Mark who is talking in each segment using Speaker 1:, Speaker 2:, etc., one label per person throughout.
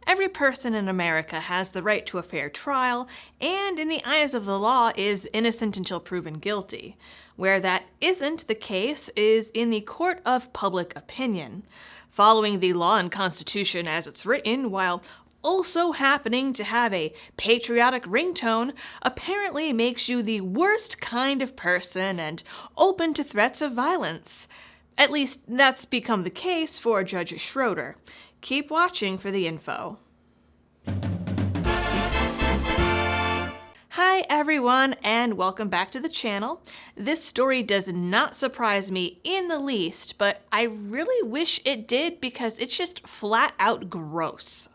Speaker 1: Every person in America has the right to a fair trial, and in the eyes of the law is innocent until proven guilty. Where that isn't the case is in the court of public opinion. Following the law and constitution as it's written, while also happening to have a patriotic ringtone, apparently makes you the worst kind of person and open to threats of violence. At least that's become the case for Judge Schroeder. Keep watching for the info. Hi everyone, and welcome back to the channel. This story does not surprise me in the least, but I really wish it did because it's just flat out gross.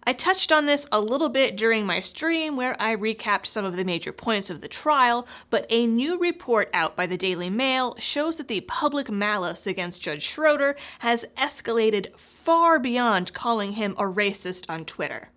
Speaker 1: I touched on this a little bit during my stream where I recapped some of the major points of the trial, but a new report out by the Daily Mail shows that the public malice against Judge Schroeder has escalated far beyond calling him a racist on Twitter.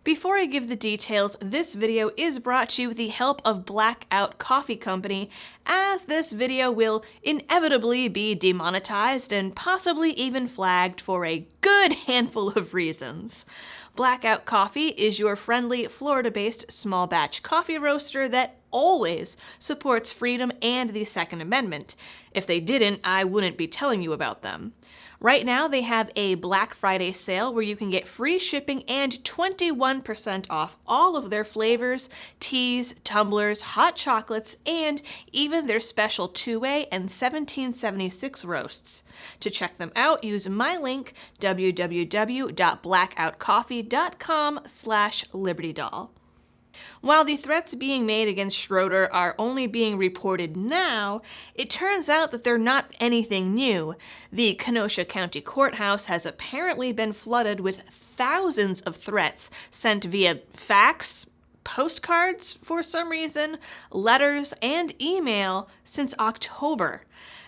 Speaker 1: Before I give the details, this video is brought to you with the help of Blackout Coffee Company, as this video will inevitably be demonetized and possibly even flagged for a good handful of reasons. Blackout Coffee is your friendly, Florida-based small batch coffee roaster that always supports freedom and the Second Amendment. If they didn't, I wouldn't be telling you about them. Right now, they have a Black Friday sale where you can get free shipping and 21% off all of their flavors, teas, tumblers, hot chocolates, and even their special 2-way and 1776 roasts. To check them out, use my link, www.blackoutcoffee.com/libertydoll. While the threats being made against Schroeder are only being reported now, it turns out that they're not anything new. The Kenosha County Courthouse has apparently been flooded with thousands of threats sent via fax, postcards for some reason, letters, and email since October.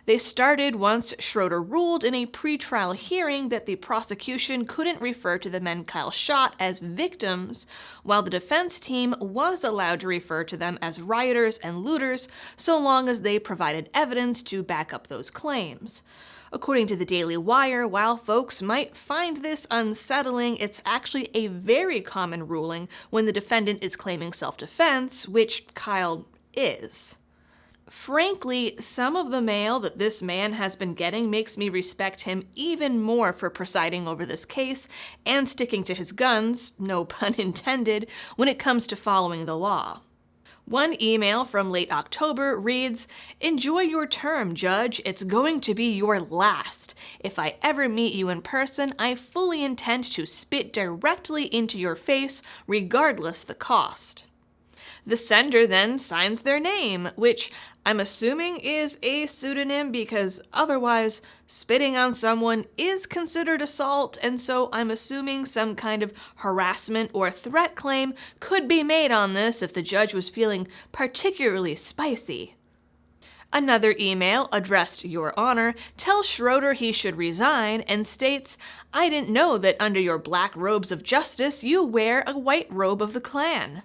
Speaker 1: They started once Schroeder ruled in a pretrial hearing that the prosecution couldn't refer to the men Kyle shot as victims, while the defense team was allowed to refer to them as rioters and looters so long as they provided evidence to back up those claims. According to the Daily Wire, while folks might find this unsettling, it's actually a very common ruling when the defendant is claiming self-defense, which Kyle is. Frankly, some of the mail that this man has been getting makes me respect him even more for presiding over this case and sticking to his guns, no pun intended, when it comes to following the law. One email from late October reads, "Enjoy your term, Judge. It's going to be your last. If I ever meet you in person, I fully intend to spit directly into your face, regardless the cost." The sender then signs their name, which I'm assuming is a pseudonym because otherwise spitting on someone is considered assault, and so I'm assuming some kind of harassment or threat claim could be made on this if the judge was feeling particularly spicy. Another email, addressed Your Honor, tells Schroeder he should resign and states, "I didn't know that under your black robes of justice you wear a white robe of the Klan."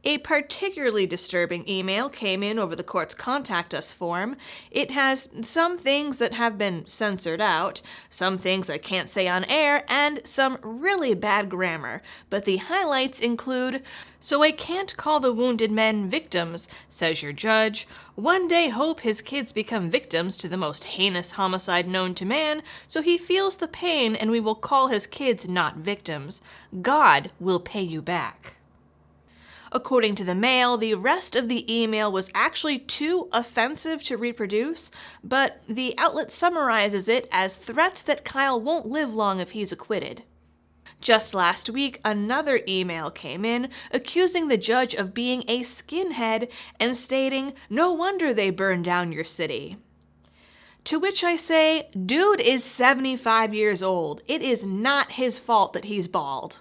Speaker 1: A particularly disturbing email came in over the court's Contact Us form. It has some things that have been censored out, some things I can't say on air, and some really bad grammar, but the highlights include, "So I can't call the wounded men victims, says your judge. One day hope his kids become victims to the most heinous homicide known to man, so he feels the pain and we will call his kids not victims. God will pay you back." According to the Mail, the rest of the email was actually too offensive to reproduce, but the outlet summarizes it as threats that Kyle won't live long if he's acquitted. Just last week, another email came in accusing the judge of being a skinhead and stating, "No wonder they burned down your city." To which I say, dude is 75 years old. It is not his fault that he's bald.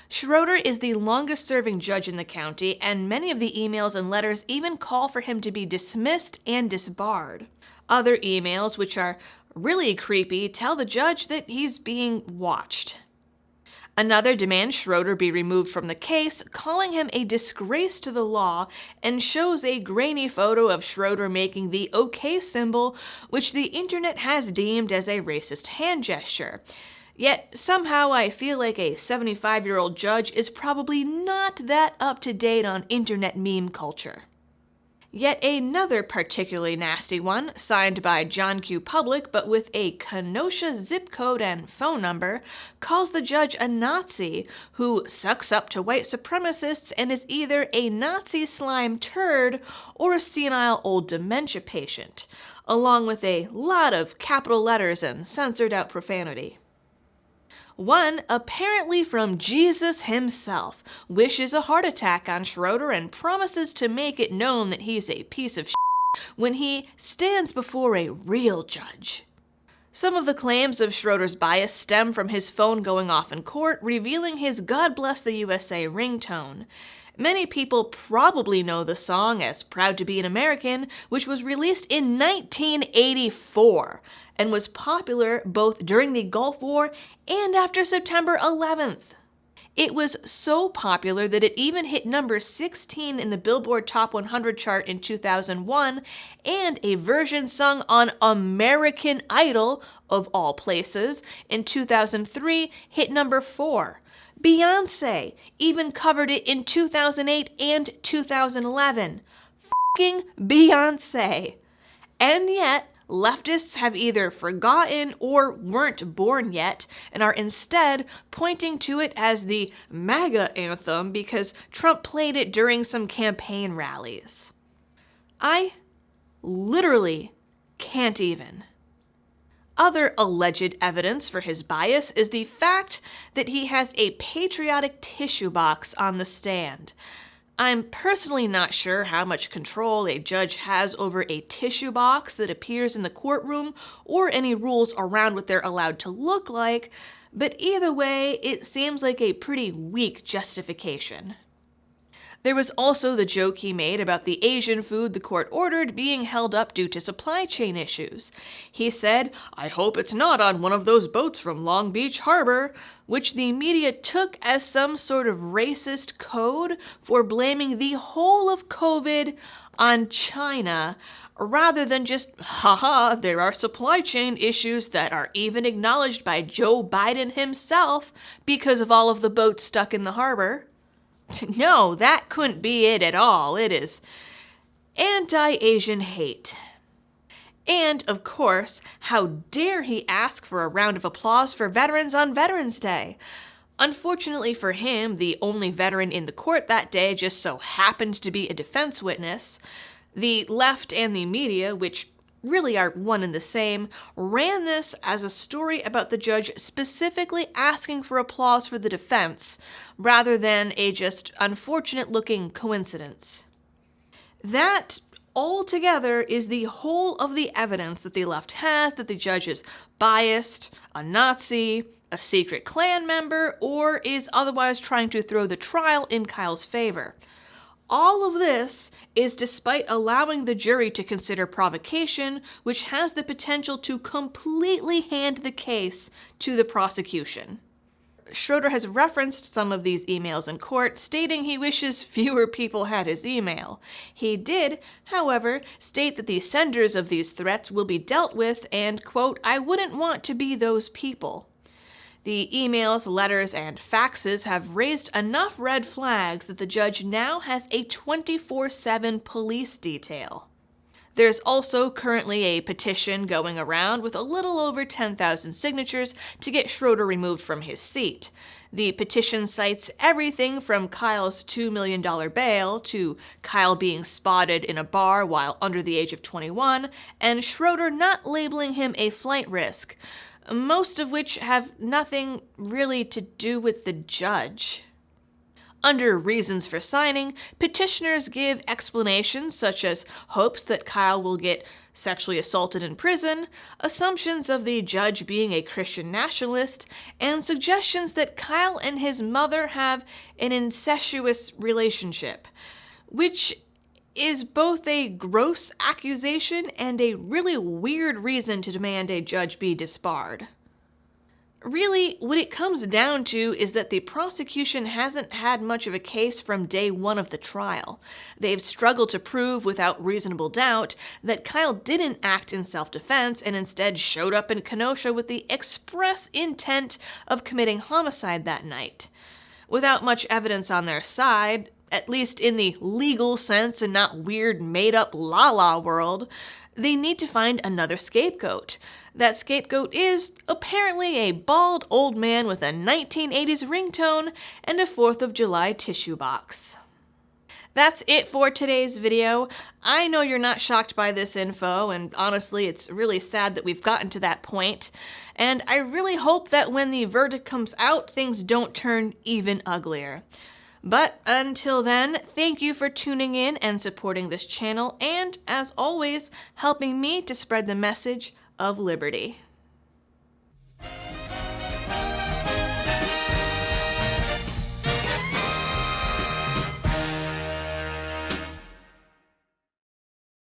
Speaker 1: Schroeder is the longest-serving judge in the county, and many of the emails and letters even call for him to be dismissed and disbarred. Other emails, which are really creepy, tell the judge that he's being watched. Another demands Schroeder be removed from the case, calling him a disgrace to the law, and shows a grainy photo of Schroeder making the OK symbol, which the internet has deemed as a racist hand gesture. Yet somehow I feel like a 75-year-old judge is probably not that up to date on internet meme culture. Yet another particularly nasty one, signed by John Q. Public but with a Kenosha zip code and phone number, calls the judge a Nazi who sucks up to white supremacists and is either a Nazi slime turd or a senile old dementia patient, along with a lot of capital letters and censored out profanity. One, apparently from Jesus himself, wishes a heart attack on Schroeder and promises to make it known that he's a piece of shit when he stands before a real judge. Some of the claims of Schroeder's bias stem from his phone going off in court, revealing his God Bless the USA ringtone. Many people probably know the song as Proud to be an American, which was released in 1984 and was popular both during the Gulf War and after September 11th. It was so popular that it even hit number 16 in the Billboard Top 100 chart in 2001, and a version sung on American Idol, of all places, in 2003 hit number 4. Beyoncé even covered it in 2008 and 2011. F***ing Beyoncé. And yet, leftists have either forgotten or weren't born yet and are instead pointing to it as the MAGA anthem because Trump played it during some campaign rallies. I literally can't even. Other alleged evidence for his bias is the fact that he has a patriotic tissue box on the stand. I'm personally not sure how much control a judge has over a tissue box that appears in the courtroom or any rules around what they're allowed to look like, but either way, it seems like a pretty weak justification. There was also the joke he made about the Asian food the court ordered being held up due to supply chain issues. He said, "I hope it's not on one of those boats from Long Beach Harbor," which the media took as some sort of racist code for blaming the whole of COVID on China, rather than just, haha, there are supply chain issues that are even acknowledged by Joe Biden himself because of all of the boats stuck in the harbor. No, that couldn't be it at all. It is anti-Asian hate. And, of course, how dare he ask for a round of applause for veterans on Veterans Day? Unfortunately for him, the only veteran in the court that day just so happened to be a defense witness. The left and the media, which really are one and the same, ran this as a story about the judge specifically asking for applause for the defense, rather than a just unfortunate-looking coincidence. That, altogether, is the whole of the evidence that the left has that the judge is biased, a Nazi, a secret Klan member, or is otherwise trying to throw the trial in Kyle's favor. All of this is despite allowing the jury to consider provocation, which has the potential to completely hand the case to the prosecution. Schroeder has referenced some of these emails in court, stating he wishes fewer people had his email. He did, however, state that the senders of these threats will be dealt with and, quote, "I wouldn't want to be those people." The emails, letters, and faxes have raised enough red flags that the judge now has a 24/7 police detail. There's also currently a petition going around with a little over 10,000 signatures to get Schroeder removed from his seat. The petition cites everything from Kyle's $2 million bail to Kyle being spotted in a bar while under the age of 21, and Schroeder not labeling him a flight risk, most of which have nothing really to do with the judge. Under reasons for signing, petitioners give explanations such as hopes that Kyle will get sexually assaulted in prison, assumptions of the judge being a Christian nationalist, and suggestions that Kyle and his mother have an incestuous relationship, which is both a gross accusation and a really weird reason to demand a judge be disbarred. Really, what it comes down to is that the prosecution hasn't had much of a case from day one of the trial. They've struggled to prove without reasonable doubt that Kyle didn't act in self-defense and instead showed up in Kenosha with the express intent of committing homicide that night. Without much evidence on their side, at least in the legal sense and not weird made-up la-la world, they need to find another scapegoat. That scapegoat is apparently a bald old man with a 1980s ringtone and a 4th of July tissue box. That's it for today's video. I know you're not shocked by this info, and honestly, it's really sad that we've gotten to that point. And I really hope that when the verdict comes out, things don't turn even uglier. But until then, thank you for tuning in and supporting this channel, and as always, helping me to spread the message of liberty.